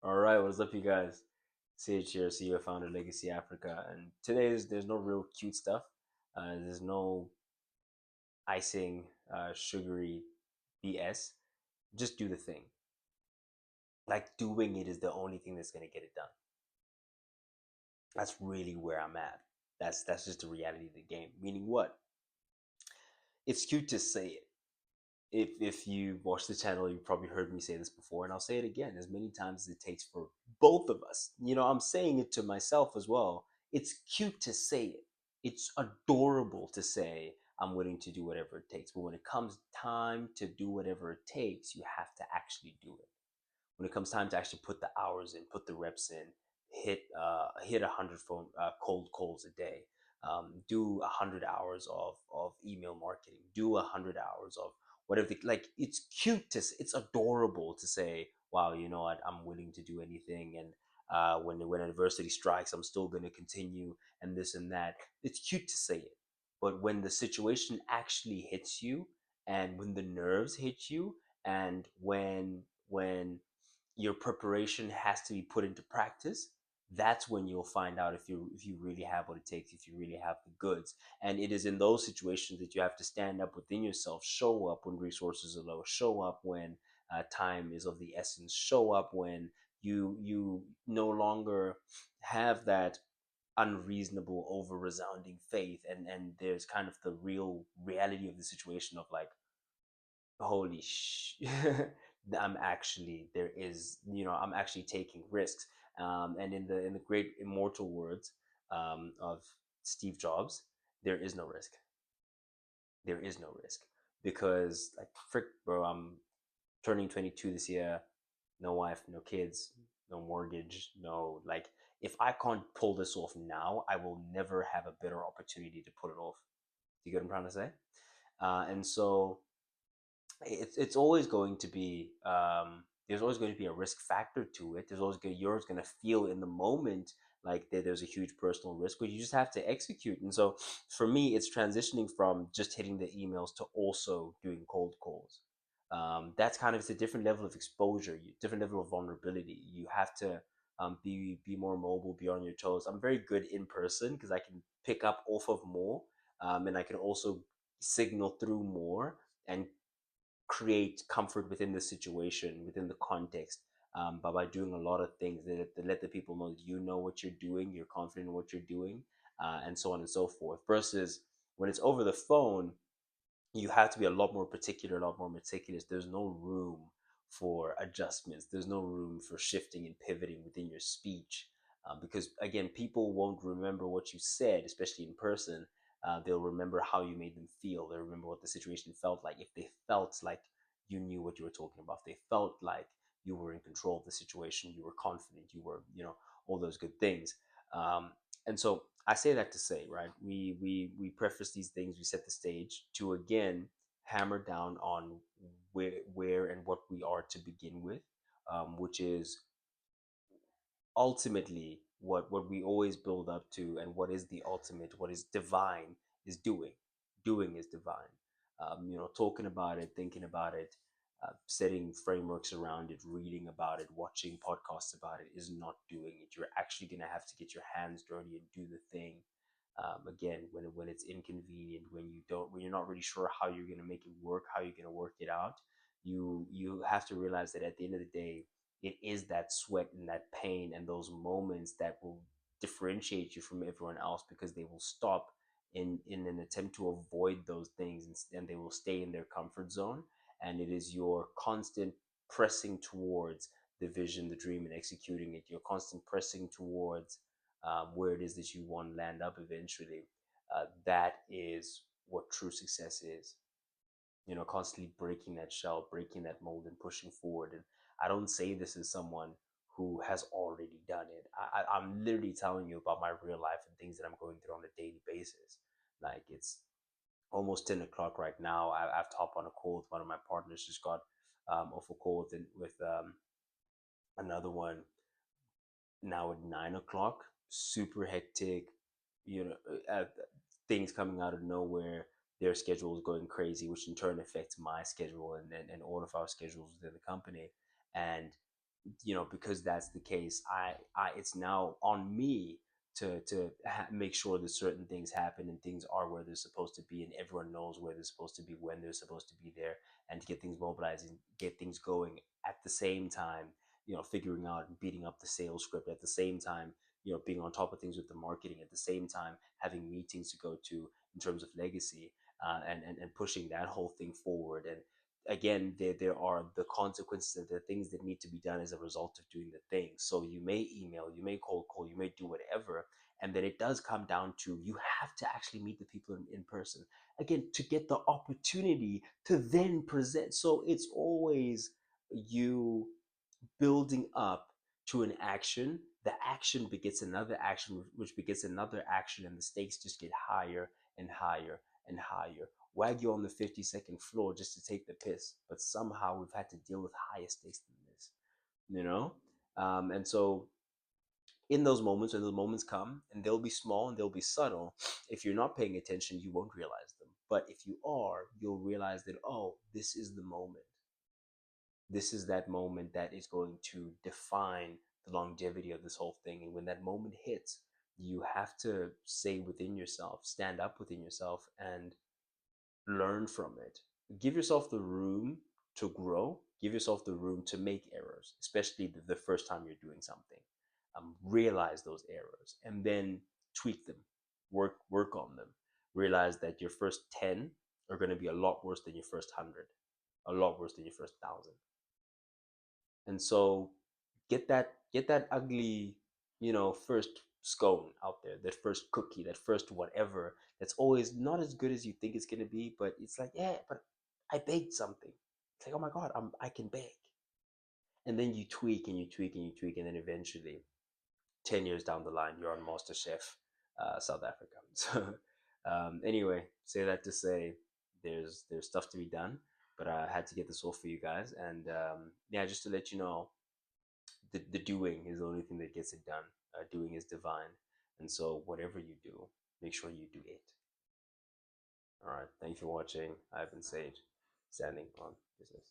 All right, what's up, you guys? CH here, CEO founder Legacy Africa, and today there's no real cute stuff. There's no icing, sugary BS. Just do the thing. Like doing it is the only thing that's gonna get it done. That's really where I'm at. That's just the reality of the game. Meaning what? It's cute to say it. If you watch the channel, you probably heard me say this before, and I'll say it again as many times as it takes for both of us. I'm saying it to myself as well. It's cute to say it. It's adorable to say I'm willing to do whatever it takes. But when it comes time to do whatever it takes, you have to actually do it. When it comes time to actually put the hours in, put the reps in, hit 100 cold calls a day, do 100 hours of email marketing, do 100 hours of whatever. Like it's cute it's adorable to say, wow, you know what, I'm willing to do anything, and when adversity strikes, I'm still going to continue, and this and that. It's cute to say it, but when the situation actually hits you, and when the nerves hit you, and when your preparation has to be put into practice, that's when you'll find out if you really have what it takes, if you really have the goods. And it is in those situations that you have to stand up within yourself, show up when resources are low, show up when time is of the essence, show up when you no longer have that unreasonable over resounding faith, and there's kind of the real reality of the situation of like, holy I'm actually, there is, I'm actually taking risks. And in the great immortal words of Steve Jobs, there is no risk. There is no risk, because like, frick, bro, I'm turning 22 this year. No wife, no kids, no mortgage, no, like, if I can't pull this off now, I will never have a better opportunity to pull it off. Do you get what I'm trying to say? And so it's always going to be, there's always going to be a risk factor to it. You're always going to feel in the moment like there's a huge personal risk, but you just have to execute. And so for me, it's transitioning from just hitting the emails to also doing cold calls. That's kind of, it's a different level of exposure, different level of vulnerability. You have to be more mobile, be on your toes. I'm very good in person because I can pick up off of more, and I can also signal through more and create comfort within the situation, within the context, but by doing a lot of things that let the people know that you know what you're doing, you're confident in what you're doing, and so on and so forth. Versus when it's over the phone, you have to be a lot more particular, a lot more meticulous. There's no room for adjustments. There's no room for shifting and pivoting within your speech, because again, people won't remember what you said, especially in person. They'll remember how you made them feel. They'll remember what the situation felt like. If they felt like you knew what you were talking about, if they felt like you were in control of the situation, you were confident, you were, all those good things. Um, and so I say that to say, right, we preface these things, we set the stage to again hammer down on where and what we are to begin with, which is ultimately what we always build up to, and what is the ultimate, what is divine, is doing. Doing is divine. Talking about it, thinking about it, setting frameworks around it, reading about it, watching podcasts about it is not doing it. You're actually going to have to get your hands dirty and do the thing. Again, when it's inconvenient, when you're not really sure how you're going to make it work, how you're going to work it out, you have to realize that at the end of the day, it is that sweat and that pain and those moments that will differentiate you from everyone else, because they will stop in an attempt to avoid those things, and they will stay in their comfort zone. And it is your constant pressing towards the vision, the dream, and executing it, your constant pressing towards where it is that you want to land up eventually. That is what true success is. Constantly breaking that shell, breaking that mold, and pushing forward. And I don't say this as someone who has already done it. I'm literally telling you about my real life and things that I'm going through on a daily basis. Like, it's almost 10 o'clock right now. I've hopped on a call with one of my partners, just got off a call with another one now at 9 o'clock. Super hectic, you know, things coming out of nowhere. Their schedule is going crazy, which in turn affects my schedule, and all of our schedules within the company. And because that's the case, I it's now on me to make sure that certain things happen and things are where they're supposed to be, and everyone knows where they're supposed to be when they're supposed to be there, and to get things mobilized and get things going at the same time, figuring out and beating up the sales script at the same time, being on top of things with the marketing at the same time, having meetings to go to in terms of legacy, and pushing that whole thing forward. And again, there are the consequences and the things that need to be done as a result of doing the thing. So you may email, you may cold call, you may do whatever, and then it does come down to you have to actually meet the people in person again to get the opportunity to then present. So it's always you building up to an action. The action begets another action, which begets another action, and the stakes just get higher and higher and higher. Wag you on the 52nd floor just to take the piss, but somehow we've had to deal with higher stakes than this, you know? And so, in those moments, when those moments come, and they'll be small and they'll be subtle, if you're not paying attention, you won't realize them. But if you are, you'll realize that, oh, this is the moment. This is that moment that is going to define the longevity of this whole thing. And when that moment hits, you have to say within yourself, stand up within yourself, and learn from it. Give yourself the room to grow. Give yourself the room to make errors, especially the first time you're doing something. Realize those errors and then tweak them. Work on them. Realize that your first 10 are going to be a lot worse than your first 100, a lot worse than your first 1,000. And so get that ugly, first scone out there, that first cookie, that first whatever, that's always not as good as you think it's going to be, but it's like, yeah, but I baked something. It's like, oh my god, I can bake. And then you tweak and you tweak and you tweak, and then eventually 10 years down the line you're on Master Chef, South Africa. So anyway, say that to say there's stuff to be done, but I had to get this off for you guys. And yeah, just to let you know, the doing is the only thing that gets it done. Doing is divine. And so whatever you do, make sure you do it. All right. Thank you for watching. I've been Sage, standing on business.